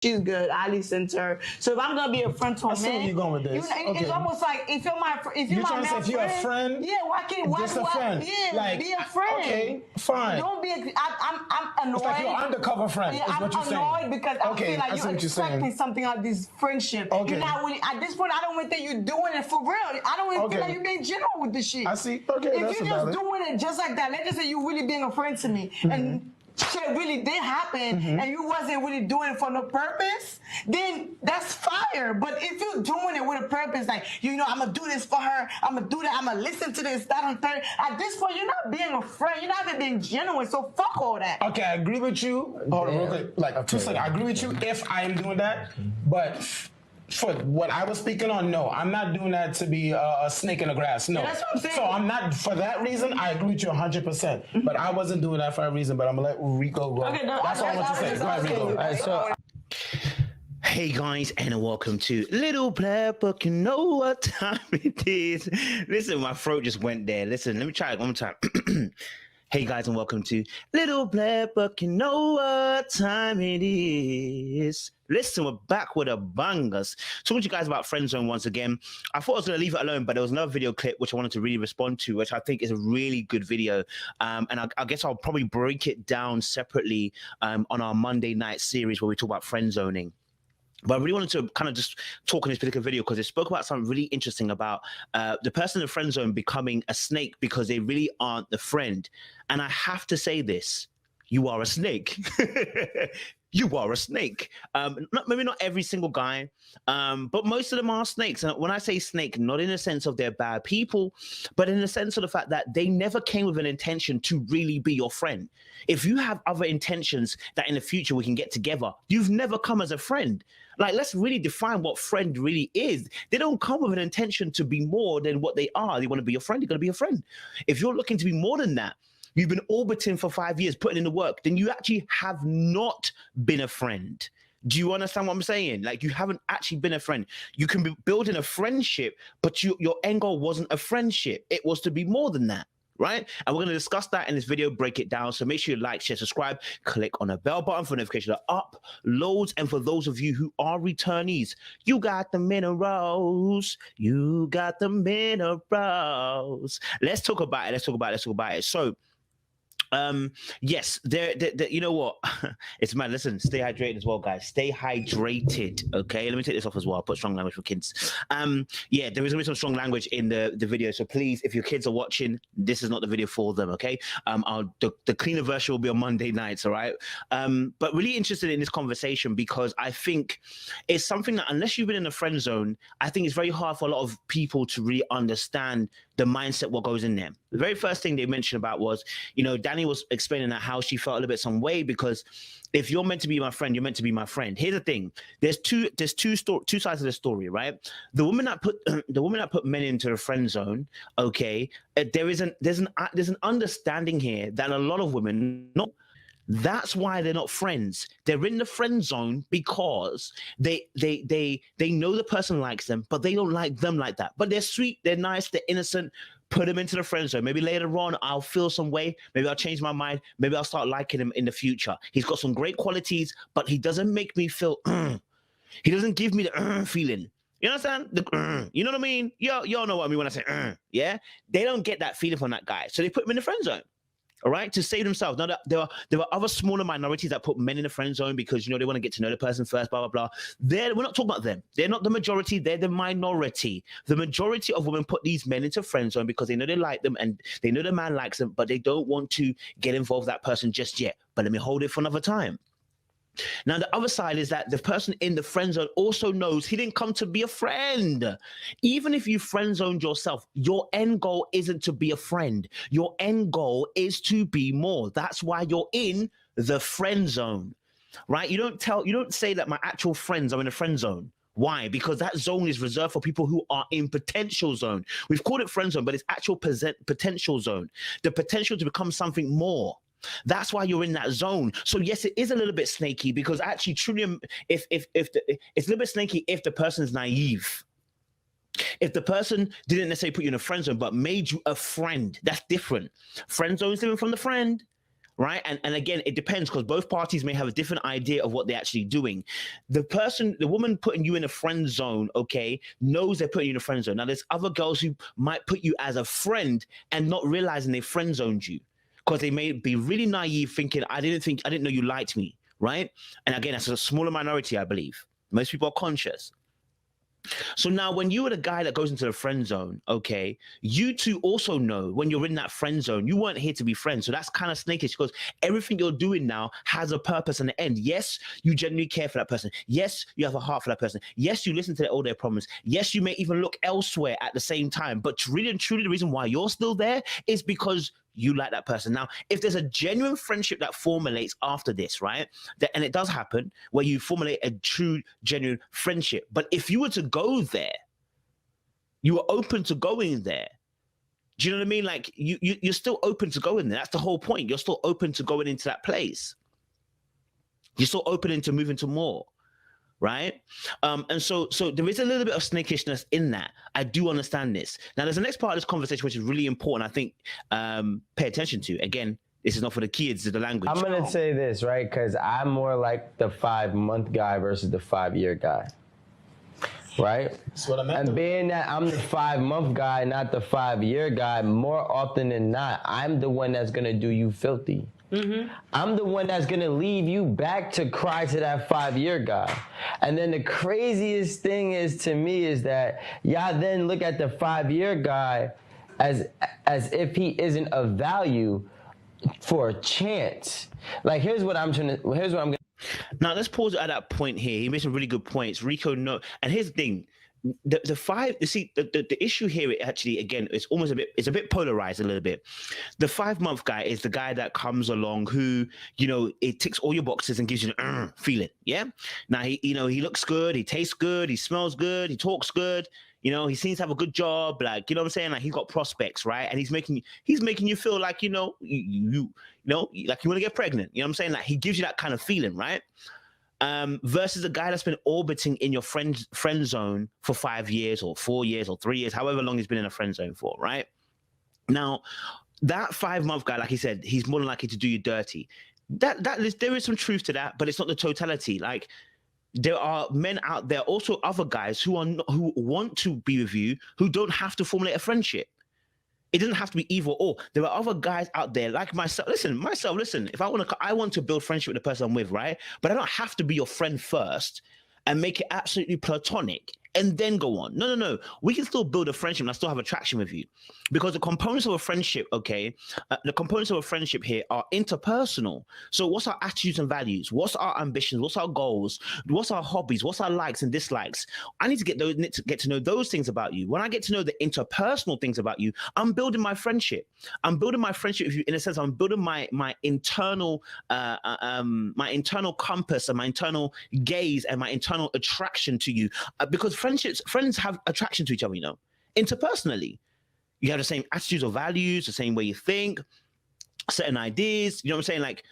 she's good. I listen to her. So if I'm gonna be a friend to a man, I see where you're going with this. It's almost like if you're my trying to say if you're a friend, yeah, why can't just a friend? Yeah, like, be a friend. Okay, fine. Don't be. I'm annoyed. It's like you're undercover friend. Yeah, is what you're saying. I'm annoyed because I feel like you're expecting something out of this friendship. Okay. You're not really, at this point, I don't even think you're doing it for real. I don't even feel like you're being genuine with this shit. I see. Okay, if that's you're just doing it just like that, let's just say you really being a friend to me and shit really did happen and you wasn't really doing it for no purpose, then that's fire. But if you're doing it with a purpose, like, you know, I'm gonna do this for her, I'm gonna do that, I'm gonna listen to this, that, and third, at this point, you're not being a friend, you're not even being genuine, so fuck all that. Okay, I agree with you. Hold on real quick, like 2 seconds. I agree with you if I am doing that, but for what I was speaking on, no, I'm not doing that to be a snake in the grass. No, that's what I'm saying. So I'm not, for that reason, I agree with you 100%. But I wasn't doing that for a reason. But I'm gonna let Rico go. Okay, no, that's all I want to say. Go ahead, Rico. All right, so. Hey guys, and welcome to Little Player Book. You know what time it is. Listen, my throat just went there. Listen, let me try it one more time. Hey guys, and welcome to Little Player Book. You know what time it is. Listen, we're back with a bangers. Talking to you guys about Friendzone once again. I thought I was going to leave it alone, but there was another video clip which I wanted to really respond to, which I think is a really good video. And I guess I'll probably break it down separately on our Monday night series where we talk about friendzoning. But I really wanted to kind of just talk in this particular video because it spoke about something really interesting about the person in the friend zone becoming a snake because they really aren't the friend. And I have to say this, you are a snake. You are a snake. Maybe not every single guy, but most of them are snakes. And when I say snake, not in the sense of they're bad people, but in the sense of the fact that they never came with an intention to really be your friend. If you have other intentions that in the future we can get together, you've never come as a friend. Like, let's really define what friend really is. They don't come with an intention to be more than what they are. They want to be your friend, they're going to be a friend. If you're looking to be more than that, you've been orbiting for 5 years, putting in the work, then you actually have not been a friend. Do you understand what I'm saying? Like, you haven't actually been a friend. You can be building a friendship, but your end goal wasn't a friendship. It was to be more than that, right? And we're going to discuss that in this video, break it down. So make sure you like, share, subscribe, click on the bell button for notifications of uploads. And for those of you who are returnees, you got the minerals. You got the minerals. Let's talk about it. So, yes, you know what? It's man, listen, stay hydrated as well, guys. Stay hydrated, okay? Let me take this off as well. I'll put strong language for kids. Yeah, there is gonna be some strong language in the video, so please, if your kids are watching, this is not the video for them, okay? The cleaner version will be on Monday nights, all right? But really interested in this conversation because I think it's something that, unless you've been in a friend zone, I think it's very hard for a lot of people to really understand the mindset, what goes in there. The very first thing they mentioned about was, you know, Danny was explaining that how she felt a little bit some way because if you're meant to be my friend, you're meant to be my friend. Here's the thing: there's two sides of the story, right? The woman that put men into the friend zone, okay, there's an understanding here that a lot of women not. That's why they're not friends. They're in the friend zone because they know the person likes them, but they don't like them like that. But they're sweet, they're nice, they're innocent. Put them into the friend zone. Maybe later on I'll feel some way. Maybe I'll change my mind. Maybe I'll start liking him in the future. He's got some great qualities, but he doesn't make me feel. He doesn't give me the feeling. You understand? You know what I mean? Y'all know what I mean when I say yeah? They don't get that feeling from that guy, so they put him in the friend zone. All right, to save themselves. Now, there are other smaller minorities that put men in the friend zone because, you know, they want to get to know the person first, blah, blah, blah. We're not talking about them. They're not the majority. They're the minority. The majority of women put these men into friend zone because they know they like them and they know the man likes them, but they don't want to get involved with that person just yet. But let me hold it for another time. Now, the other side is that the person in the friend zone also knows he didn't come to be a friend. Even if you friend zoned yourself, your end goal isn't to be a friend. Your end goal is to be more. That's why you're in the friend zone, right? You don't say that my actual friends are in a friend zone. Why? Because that zone is reserved for people who are in potential zone. We've called it friend zone, but it's actual potential zone. The potential to become something more. That's why you're in that zone. So yes, it is a little bit snaky because actually, truly, it's a little bit snaky if the person's naive. If the person didn't necessarily put you in a friend zone, but made you a friend, that's different. Friend zone is different from the friend. right? And again, it depends because both parties may have a different idea of what they're actually doing. The woman putting you in a friend zone, okay, knows they're putting you in a friend zone. Now, there's other girls who might put you as a friend and not realizing they friend zoned you because they may be really naive, thinking, I didn't know you liked me, right? And again, that's a smaller minority, I believe. Most people are conscious. So now when you are the guy that goes into the friend zone, okay, you two also know when you're in that friend zone, you weren't here to be friends. So that's kind of snakish because everything you're doing now has a purpose and an end. Yes, you genuinely care for that person. Yes, you have a heart for that person. Yes, you listen to all their problems. Yes, you may even look elsewhere at the same time. But really and truly, the reason why you're still there is because you like that person. Now, if there's a genuine friendship that formulates after this, right? And it does happen where you formulate a true, genuine friendship. But if you were to go there, you are open to going there. Do you know what I mean? Like you're still open to going there. That's the whole point. You're still open to going into that place. You're still open into moving to more. Right. And so there is a little bit of snakishness in that. I do understand this. Now, there's the next part of this conversation, which is really important. I think pay attention to. Again, this is not for the kids, it's the language. I'm going to say this, right? Because I'm more like the 5-month guy versus the 5-year guy. Right? That's what I meant. And being that I'm the 5-month guy, not the 5-year guy, more often than not, I'm the one that's going to do you filthy. Mm-hmm. I'm the one that's going to leave you back to cry to that 5-year guy. And then the craziest thing is to me is that y'all then look at the 5-year guy as if he isn't of value for a chance. Like, here's what I'm going to. Now, let's pause at that point here. He made some really good points. Rico, no. And here's the thing. The issue here, actually, again, it's a bit polarized a little bit. The 5-month guy is the guy that comes along who, it ticks all your boxes and gives you an feeling. Yeah. Now he looks good, he tastes good, he smells good, he talks good. He seems to have a good job. Like, what I'm saying? Like, he's got prospects, right? And he's making you feel like, like you want to get pregnant. You know what I'm saying? Like, he gives you that kind of feeling, right? Versus a guy that's been orbiting in your friend zone for 5 years or 4 years or 3 years, however long he's been in a friend zone for, right? Now, that 5-month guy, like he said, he's more than likely to do you dirty. There is some truth to that, but it's not the totality. Like, there are men out there, also other guys who want to be with you, who don't have to formulate a friendship. It doesn't have to be either or. There are other guys out there like myself. Listen, if I want to build friendship with the person I'm with, right? But I don't have to be your friend first and make it absolutely platonic and then go on. No. We can still build a friendship and I still have attraction with you. Because the components of a friendship, okay, the components of a friendship here are interpersonal. So what's our attitudes and values? What's our ambitions? What's our goals? What's our hobbies? What's our likes and dislikes? I need to get to know those things about you. When I get to know the interpersonal things about you, I'm building my friendship. I'm building my friendship with you in a sense. I'm building my internal compass and my internal gaze and my internal attraction to you. Because friends have attraction to each other, interpersonally. You have the same attitudes or values, the same way you think, certain ideas. You know what I'm saying? Like,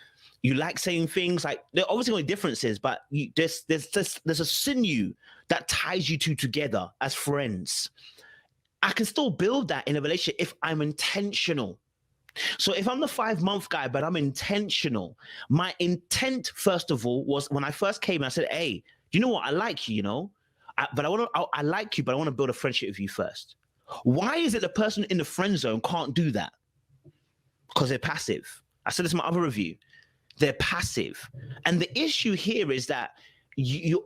you like saying things. Like, there are obviously only differences, but there's a sinew that ties you two together as friends. I can still build that in a relationship if I'm intentional. So if I'm the 5-month guy, but I'm intentional, my intent, first of all, was when I first came, I said, hey, you know what? I like you, I like you, but I want to build a friendship with you first. Why is it the person in the friend zone can't do that? Because they're passive. I said this in my other review. They're passive. And the issue here is that, the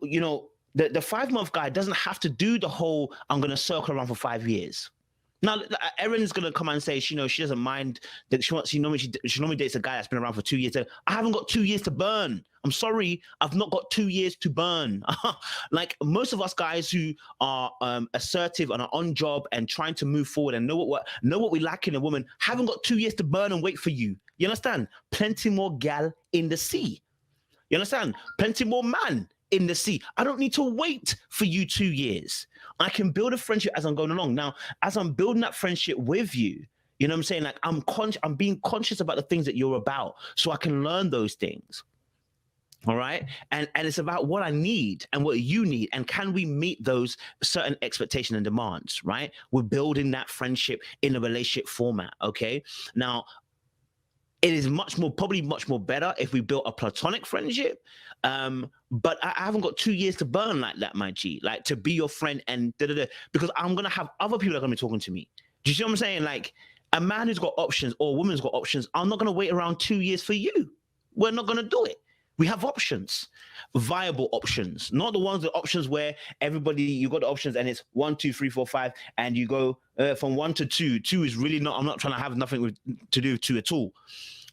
5-month guy doesn't have to do the whole, I'm going to circle around for 5 years. Now, Erin's going to come and say, she doesn't mind that she normally dates a guy that's been around for 2 years. I haven't got 2 years to burn. I'm sorry, I've not got 2 years to burn. Like most of us guys who are assertive and are on job and trying to move forward and know what we lack in a woman, haven't got 2 years to burn and wait for you. You understand? Plenty more gal in the sea. You understand? Plenty more man in the sea. I don't need to wait for you 2 years. I can build a friendship as I'm going along. Now, as I'm building that friendship with you, you know what I'm saying? Like, I'm being conscious about the things that you're about so I can learn those things. All right. And it's about what I need and what you need. And can we meet those certain expectations and demands? Right. We're building that friendship in a relationship format. OK, now, it is probably much more better if we built a platonic friendship. But I haven't got 2 years to burn like that, my G. Like to be your friend and because I'm gonna have other people that are gonna be talking to me. Do you see what I'm saying? Like a man who's got options or a woman's got options, I'm not gonna wait around 2 years for you. We're not gonna do it. We have options, viable options, not the options where you got the options and it's 1, 2, 3, 4, 5, and you go from 1 to 2. 2 is really not. I'm not trying to have nothing to do with 2 at all.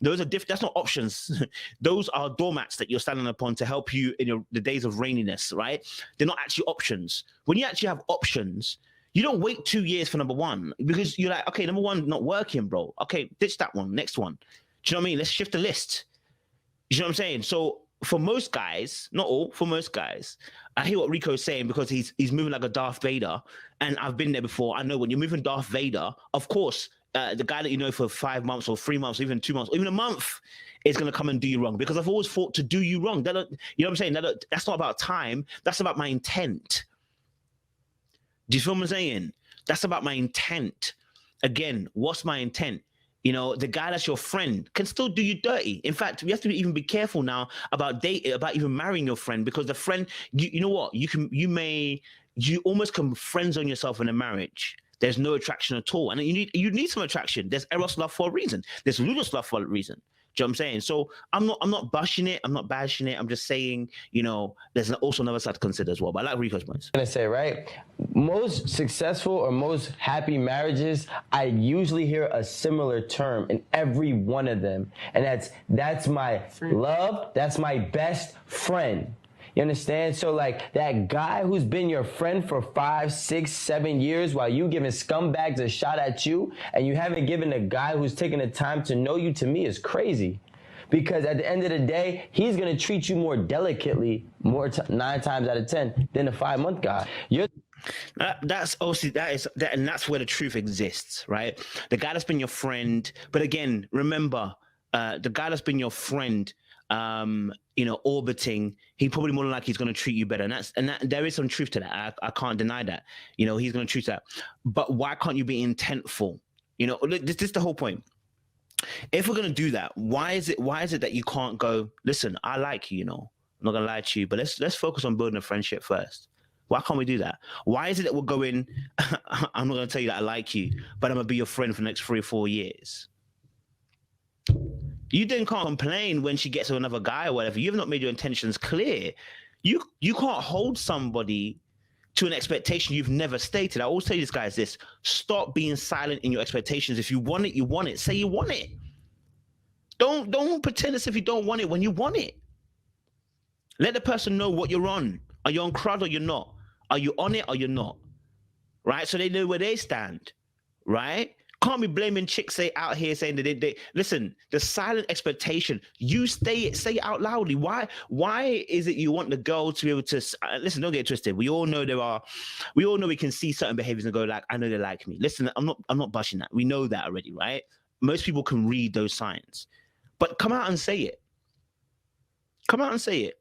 Those are that's not options. Those are doormats that you're standing upon to help you in the days of raininess, right? They're not actually options. When you actually have options, you don't wait 2 years for number one because you're like, okay, number one not working, bro. Okay, ditch that one. Next one. Do you know what I mean? Let's shift the list. You know what I'm saying? So for most guys, not all, for most guys, I hear what Rico's saying because he's moving like a Darth Vader, and I've been there before. I know when you're moving Darth Vader, of course, the guy that you know for 5 months or 3 months, or even 2 months, or even a month, is going to come and do you wrong because I've always fought to do you wrong. You know what I'm saying? That's not about time. That's about my intent. Do you feel what I'm saying? That's about my intent. Again, what's my intent? You know, the guy that's your friend can still do you dirty. In fact, we have to even be careful now about even marrying your friend because the friend, you know what? You almost can friend zone yourself in a marriage. There's no attraction at all, and you need some attraction. There's eros love for a reason. There's ludus love for a reason. Do you know what I'm saying? So I'm not bashing it. I'm not bashing it. I'm just saying, you know, there's also another side to consider as well. But I like Rico's points. I'm gonna say, right? Most successful or most happy marriages, I usually hear a similar term in every one of them. And that's my love, that's my best friend. You understand? So like that guy who's been your friend for 5, 6, 7 years while you giving scumbags a shot at you and you haven't given a guy who's taking the time to know you, to me is crazy. Because at the end of the day, he's going to treat you more delicately 9 times out of 10 than a 5-month guy. That's obviously and that's where the truth exists, right? The guy that's been your friend, but again, remember, the guy that's been your friend, you know, orbiting, he probably more than likely he's going to treat you better, and there is some truth to that. I can't deny that. You know, he's going to treat that. But why can't you be intentful? You know, this is the whole point. If we're going to do that, why is it that you can't go? Listen, I like you. You know, I'm not going to lie to you, but let's focus on building a friendship first. Why can't we do that? Why is it that we're going? I'm not going to tell you that I like you, but I'm going to be your friend for the next 3 or 4 years. You then can't complain when she gets with another guy or whatever. You've not made your intentions clear. You can't hold somebody to an expectation you've never stated. I always tell these guys this: stop being silent in your expectations. If you want it, you want it. Say you want it. Don't pretend as if you don't want it when you want it. Let the person know what you're on. Are you on crud or you're not? Are you on it or you're not? Right? So they know where they stand. Right? Can't be blaming chicks out here saying that they listen. The silent expectation, you say it out loudly. Why is it you want the girl to be able to listen? Don't get twisted. We all know we can see certain behaviors and go like, I know they like me. Listen, I'm not bushing that. We know that already, right? Most people can read those signs, but come out and say it. Come out and say it.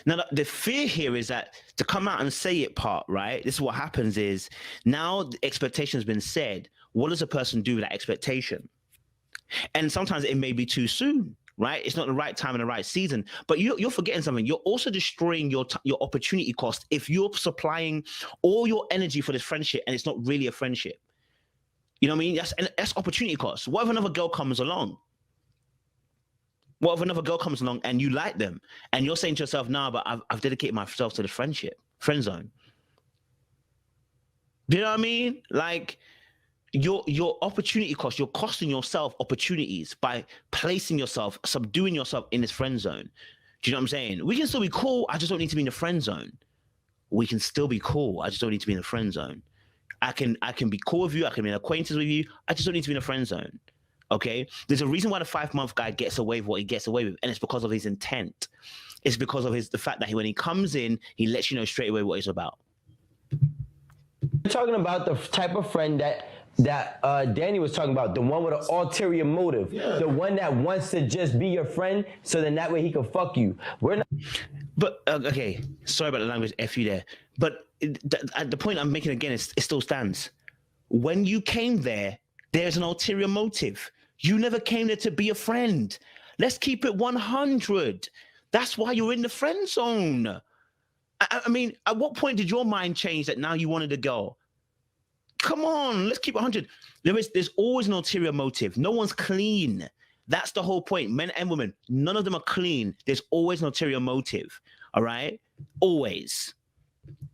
Now, the fear here is that to come out and say it part, right? This is what happens is now the expectation has been said. What does a person do with that expectation? And sometimes it may be too soon, right? It's not the right time and the right season. But you're forgetting something. You're also destroying your opportunity cost if you're supplying all your energy for this friendship and it's not really a friendship. You know what I mean? That's opportunity cost. What if another girl comes along? What if another girl comes along and you like them and you're saying to yourself, nah, but I've dedicated myself to the friend zone. Do you know what I mean? Like your opportunity cost, you're costing yourself opportunities by placing yourself, subduing yourself in this friend zone. Do you know what I'm saying? We can still be cool. I just don't need to be in the friend zone. We can still be cool. I just don't need to be in the friend zone. I can be cool with you. I can be an acquaintance with you. I just don't need to be in the friend zone. Okay, there's a reason why the 5-month guy gets away with what he gets away with, and it's because of his intent. It's because of the fact that when he comes in, he lets you know straight away what it's about. You're talking about the type of friend that Danny was talking about, the one with an ulterior motive, the one that wants to just be your friend, so then that way he can fuck you. We're not. But okay, sorry about the language, F you there. But the point I'm making again is it still stands. When you came there, there's an ulterior motive. You never came there to be a friend. Let's keep it 100. That's why you're in the friend zone. I mean, at what point did your mind change that now you wanted a girl? Come on, let's keep it 100. There's always an ulterior motive. No one's clean. That's the whole point. Men and women, none of them are clean. There's always an ulterior motive. All right? Always.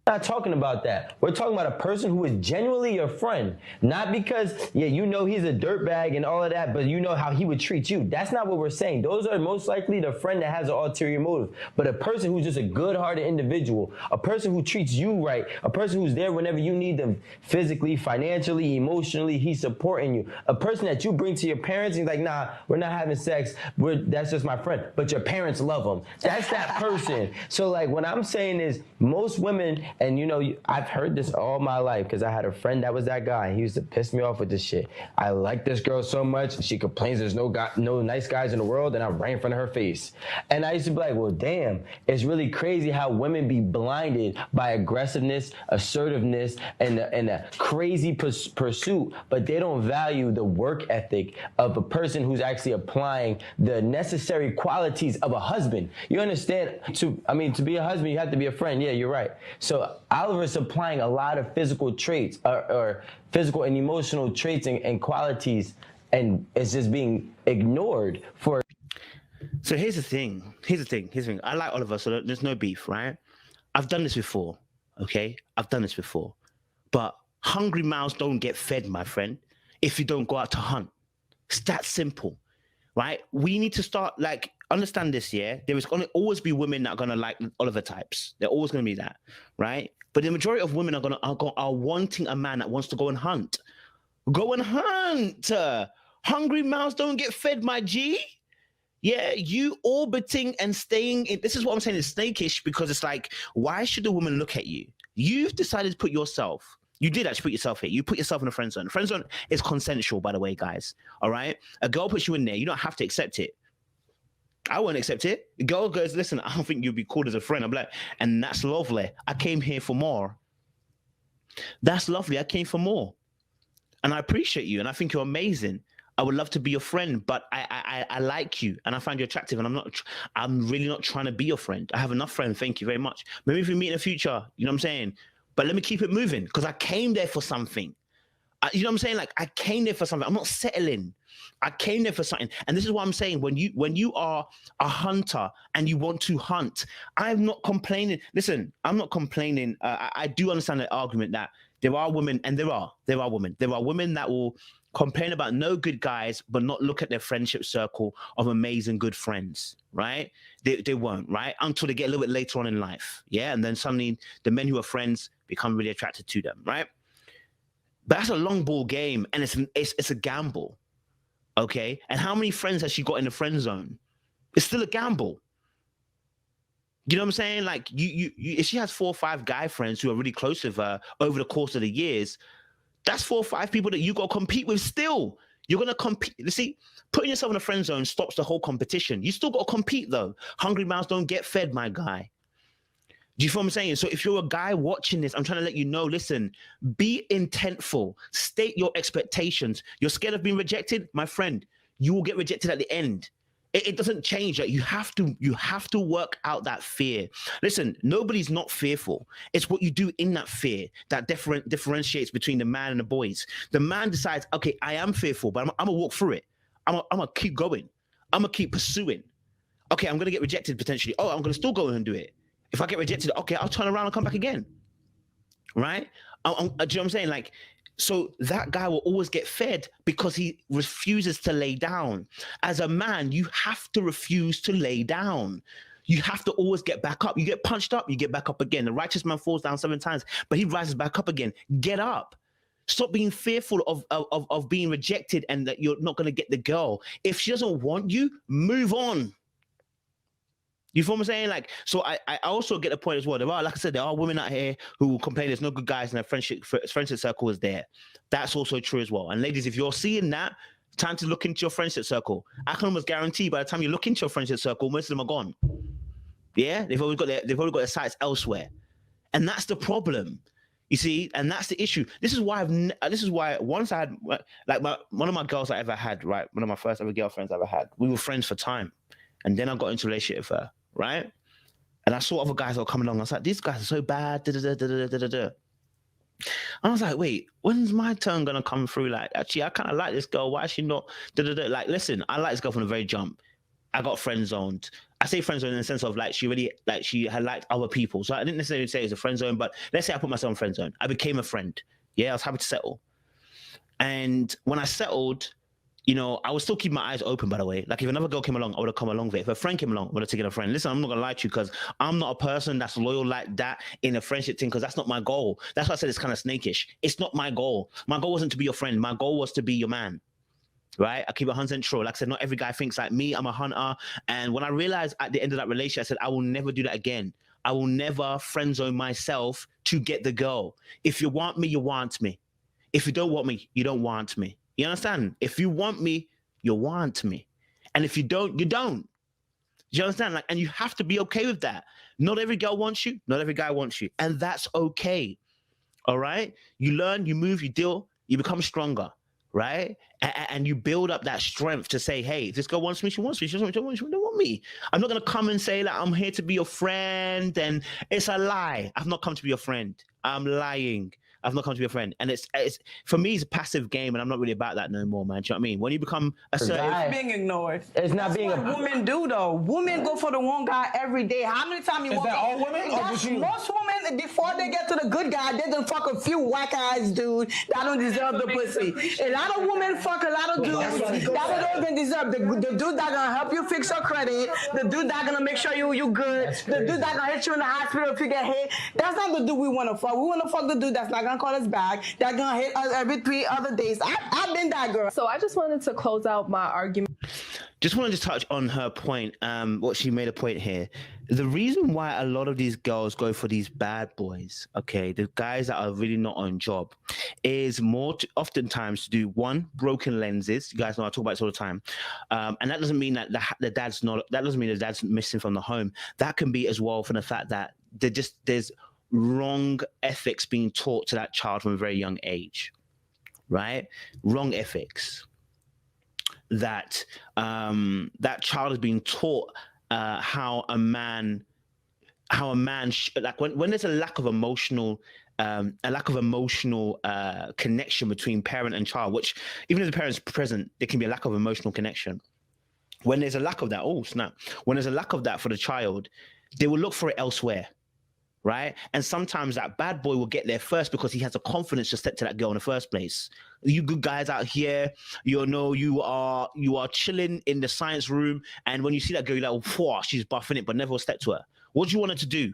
Not talking about that. We're talking about a person who is genuinely your friend. Not because, yeah, you know he's a dirtbag and all of that, but you know how he would treat you. That's not what we're saying. Those are most likely the friend that has an ulterior motive. But a person who's just a good-hearted individual, a person who treats you right, a person who's there whenever you need them physically, financially, emotionally, he's supporting you. A person that you bring to your parents and he's like, nah, we're not having sex. That's just my friend. But your parents love him. That's that person. So like what I'm saying is most women, and you know, I've heard this all my life because I had a friend that was that guy. He used to piss me off with this shit. I like this girl so much. She complains there's no nice guys in the world, and I'm right in front of her face. And I used to be like, well, damn, it's really crazy how women be blinded by aggressiveness, assertiveness, and a crazy pursuit, but they don't value the work ethic of a person who's actually applying the necessary qualities of a husband. You understand? To be a husband, you have to be a friend. Yeah, you're right. So Oliver's applying a lot of physical traits or physical and emotional traits and qualities, and it's just being ignored for. So here's the thing. I like Oliver, so there's no beef, right? I've done this before, okay? I've done this before. But hungry mouths don't get fed, my friend, if you don't go out to hunt. It's that simple, right? We need to start, like, understand this, yeah? There is going to always be women that are going to like Oliver types. They're always going to be that, right? But the majority of women are wanting a man that wants to go and hunt. Go and hunt. Hungry mouths don't get fed, my G. Yeah, you orbiting and staying in. This is what I'm saying is snakish, because it's like, why should a woman look at you? You've decided to put yourself. You did actually put yourself here. You put yourself in a friend zone. Friend zone is consensual, by the way, guys. All right? A girl puts you in there. You don't have to accept it. I won't accept it. The girl goes, listen, I don't think you'd be called as a friend. I'm like, and that's lovely. I came here for more. That's lovely. I came for more. And I appreciate you. And I think you're amazing. I would love to be your friend, but I like you and I find you attractive, and I'm really not trying to be your friend. I have enough friends. Thank you very much. Maybe if we meet in the future, you know what I'm saying? But let me keep it moving, because I came there for something. You know what I'm saying? Like, I came there for something. I'm not settling. I came there for something. And this is what I'm saying. When you are a hunter and you want to hunt, I'm not complaining. Listen, I'm not complaining. I do understand the argument that there are women, and there are women. There are women that will complain about no good guys, but not look at their friendship circle of amazing good friends, right? They won't, right? Until they get a little bit later on in life, yeah? And then suddenly the men who are friends become really attracted to them, right? But that's a long ball game, and it's a gamble, okay? And how many friends has she got in the friend zone? It's still a gamble. You know what I'm saying? Like, you if she has 4 or 5 guy friends who are really close with her over the course of the years, that's 4 or 5 people that you got to compete with still. You're going to compete. You see, putting yourself in a friend zone stops the whole competition. You still got to compete, though. Hungry mouths don't get fed, my guy. Do you feel what I'm saying? So if you're a guy watching this, I'm trying to let you know, listen, be intentful. State your expectations. You're scared of being rejected? My friend, you will get rejected at the end. It doesn't change that. You have to work out that fear. Listen, nobody's not fearful. It's what you do in that fear that differentiates between the man and the boys. The man decides, okay, I am fearful, but I'm gonna walk through it. I'm gonna keep going. I'm gonna keep pursuing. Okay, I'm gonna get rejected potentially. Oh, I'm gonna still go and do it. If I get rejected, okay, I'll turn around and come back again. Right? Do you know what I'm saying? Like, so that guy will always get fed because he refuses to lay down. As a man, you have to refuse to lay down. You have to always get back up. You get punched up, you get back up again. The righteous man falls down 7 times, but he rises back up again. Get up. Stop being fearful of being rejected and that you're not going to get the girl. If she doesn't want you, move on. You feel what I'm saying? Like, so I also get the point as well. There are, like I said, there are women out here who will complain there's no good guys and their friendship circle is there. That's also true as well. And ladies, if you're seeing that, time to look into your friendship circle. I can almost guarantee by the time you look into your friendship circle, most of them are gone. Yeah, they've always got their sights elsewhere, and that's the problem. You see, and that's the issue. This is why this is why once I had like one of my girls I ever had, right? One of my first ever girlfriends I ever had. We were friends for time, and then I got into a relationship with her, right? And I saw other guys that were coming along. I was like, these guys are so bad. I was like, wait, when's my turn gonna come through? Like, actually, I kind of like this girl. Why is she not? Like, listen, I like this girl from the very jump. I got friend zoned. I say friend zone in the sense of like she had liked other people. So I didn't necessarily say it was a friend zone, but let's say I put myself in friend zone. I became a friend. Yeah, I was happy to settle. And when I settled, you know, I was still keeping my eyes open, by the way. Like if another girl came along, I would have come along with it. If a friend came along, I would have taken a friend. Listen, I'm not gonna lie to you because I'm not a person that's loyal like that in a friendship thing because that's not my goal. That's why I said it's kind of snakish. It's not my goal. My goal wasn't to be your friend. My goal was to be your man. Right? I keep 100% true. Like I said, not every guy thinks like me. I'm a hunter. And when I realized at the end of that relationship, I said, I will never do that again. I will never friend zone myself to get the girl. If you want me, you want me. If you don't want me, you don't want me. You understand? If you want me, you want me. And if you don't, you don't. Do you understand? Like, and you have to be okay with that. Not every girl wants you. Not every guy wants you. And that's okay. All right? You learn, you move, you deal, you become stronger. Right? And you build up that strength to say, hey, if this girl wants me, she wants me. She doesn't want me. I'm not going to come and say that I'm here to be your friend. And it's a lie. I've not come to be your friend. I'm lying. I've not come to be a friend. And it's for me, it's a passive game, and I'm not really about that no more, man. Do you know what I mean? When you become assertive, being ignored. It's not That's being what women do though. Women go for the one guy every day. How many times you Is walk that up- all women or That's just you? most women before they get to the good guy, they done fuck a few whack ass dude that don't deserve the pussy. A lot of women fuck a lot of dudes that don't even deserve the dude that gonna help you fix your credit, the dude that gonna make sure you good, the dude that gonna hit you in the hospital if you get hit. That's not the dude we wanna fuck. We wanna fuck the dude that's not gonna call us back. That gonna hit us every 3 other days. I've been that girl. So I just wanted to close out my argument. just wanted to touch on her point, what she made a point here. The reason why a lot of these girls go for these bad boys, okay, the guys that are really not on job, is oftentimes to do one, broken lenses. You guys know I talk about this all the time, and that doesn't mean that the dad's not. That doesn't mean the dad's missing from the home. That can be as well from the fact that there's wrong ethics being taught to that child from a very young age, right? Wrong ethics. That that child is being taught how a man like when there's a lack of emotional connection between parent and child, which even if the parent's present, there can be a lack of emotional connection. When there's a lack of that, when there's a lack of that for the child, they will look for it elsewhere. Right? And sometimes that bad boy will get there first because he has the confidence to step to that girl in the first place. You good guys out here, you know, you are chilling in the science room, and when you see that girl, you're like, oh, she's buffing it, but never will step to her. What do you want her to do?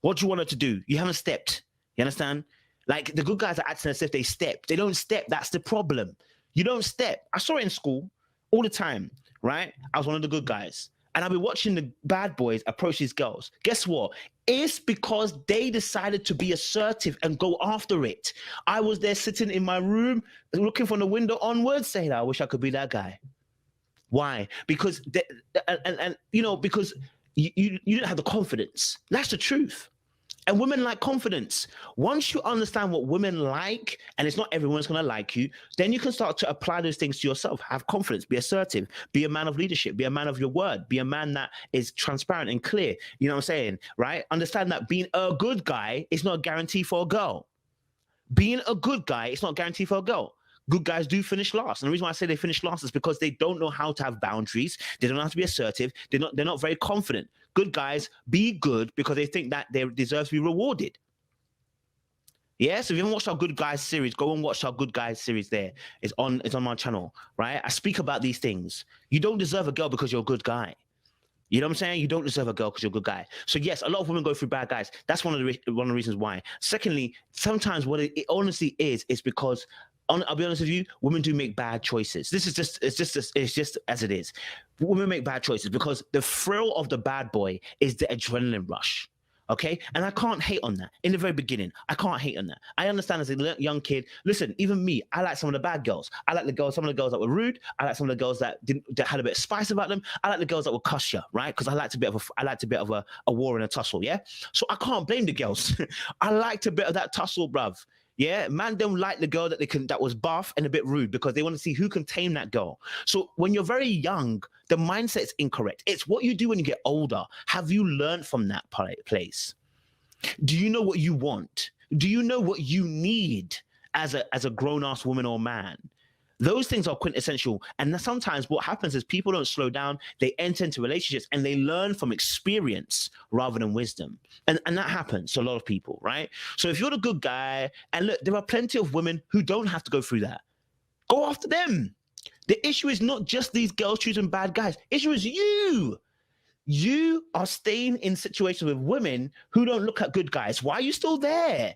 What do you want her to do? You haven't stepped. You understand? Like the good guys are acting as if they step. They don't step. That's the problem. You don't step. I saw it in school all the time, right? I was one of the good guys. And I've been watching the bad boys approach these girls. Guess what? It's because they decided to be assertive and go after it. I was there sitting in my room, looking from the window onwards, saying, I wish I could be that guy. Why? Because, because you didn't have the confidence. That's the truth. And women like confidence. Once you understand what women like, and it's not everyone's going to like you, then you can start to apply those things to yourself. Have confidence, be assertive, be a man of leadership, be a man of your word, be a man that is transparent and clear. You know what I'm saying, right? Understand that being a good guy is not a guarantee for a girl. Being a good guy is not a guarantee for a girl. Good guys do finish last. And the reason why I say they finish last is because they don't know how to have boundaries. They don't know how to be assertive. They're not very confident. Good guys be good because they think that they deserve to be rewarded. Yeah, so if you haven't watched our Good Guys series, go and watch our Good Guys series there. It's on my channel, right? I speak about these things. You don't deserve a girl because you're a good guy. You know what I'm saying? You don't deserve a girl because you're a good guy. So yes, a lot of women go through bad guys. That's one of the reasons why. Secondly, sometimes what it honestly is because I'll be honest with you, women do make bad choices. It's just as it is. Women make bad choices because the thrill of the bad boy is the adrenaline rush. Okay, and I can't hate on that. In the very beginning, I can't hate on that. I understand as a young kid. Listen, even me, I like some of the bad girls. I like some of the girls that were rude. I like some of the girls that had a bit of spice about them. I like the girls that would cuss you, right? Because I liked a bit of a war and a tussle. Yeah, so I can't blame the girls. I liked a bit of that tussle, bruv. Yeah, man don't like the girl that was buff and a bit rude because they want to see who can tame that girl. So when you're very young, the mindset's incorrect. It's what you do when you get older. Have you learned from that place? Do you know what you want? Do you know what you need as a grown-ass woman or man? Those things are quintessential. And sometimes what happens is people don't slow down. They enter into relationships and they learn from experience rather than wisdom. And that happens to a lot of people, right? So if you're the good guy, and look, there are plenty of women who don't have to go through that. Go after them. The issue is not just these girls choosing bad guys. The issue is you. You are staying in situations with women who don't look at good guys. Why are you still there?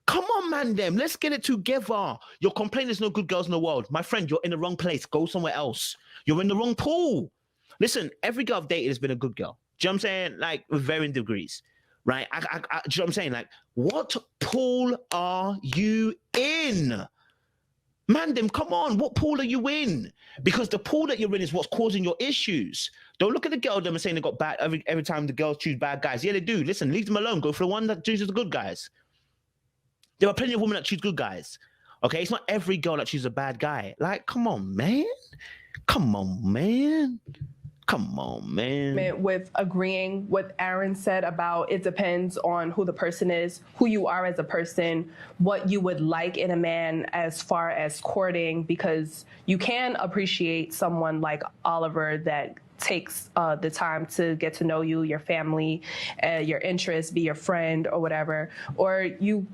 Come on, man, them. Let's get it together. You're complaining there's no good girls in the world. My friend, you're in the wrong place. Go somewhere else. You're in the wrong pool. Listen, every girl I've dated has been a good girl. Do you know what I'm saying? Like, with varying degrees, right? Do you know what I'm saying? Like, what pool are you in? Man, them, come on. What pool are you in? Because the pool that you're in is what's causing your issues. Don't look at the girl them and saying they got bad every time the girls choose bad guys. Yeah, they do. Listen, leave them alone. Go for the one that chooses the good guys. There are plenty of women that choose good guys. Okay, it's not every girl that chooses a bad guy. Like, come on, man. Come on, man. Come on, man. With agreeing what Aaron said about it depends on who the person is, who you are as a person, what you would like in a man as far as courting, because you can appreciate someone like Oliver that takes the time to get to know you, your family, your interests, be your friend or whatever, or you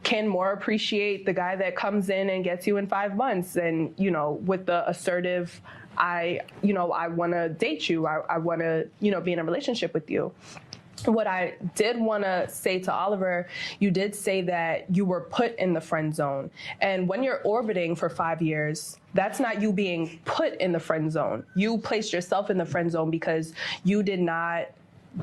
can more appreciate the guy that comes in and gets you in 5 months and, you know, with the assertive, I want to date you. I want to, be in a relationship with you. What I did want to say to Oliver, you did say that you were put in the friend zone. And when you're orbiting for 5 years, that's not you being put in the friend zone. You placed yourself in the friend zone because you did not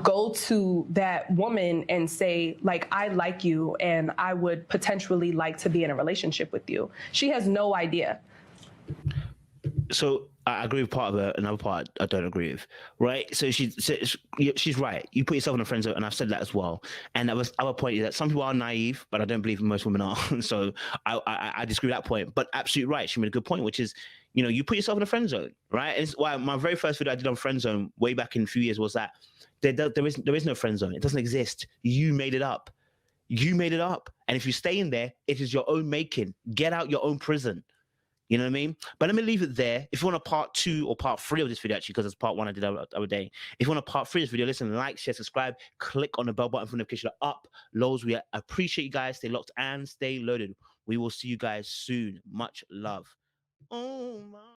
go to that woman and say, like, I like you and I would potentially like to be in a relationship with you. She has no idea. So I agree with part of it. Another part I don't agree with, right? So she's right. You put yourself in a friend zone, and I've said that as well. And our point is that some people are naive, but I don't believe most women are. So I disagree with that point. But absolutely right. She made a good point, which is, you put yourself in a friend zone, right? And it's why my very first video I did on friend zone way back in a few years was that there is no friend zone. It doesn't exist. You made it up. You made it up. And if you stay in there, it is your own making. Get out your own prison. You know what I mean? But let me leave it there. If you want a part 2 or part 3 of this video, actually, because it's part 1 I did the other day. If you want a part 3 of this video, listen, like, share, subscribe, click on the bell button for notification uploads. We appreciate you guys. Stay locked and stay loaded. We will see you guys soon. Much love. Oh my.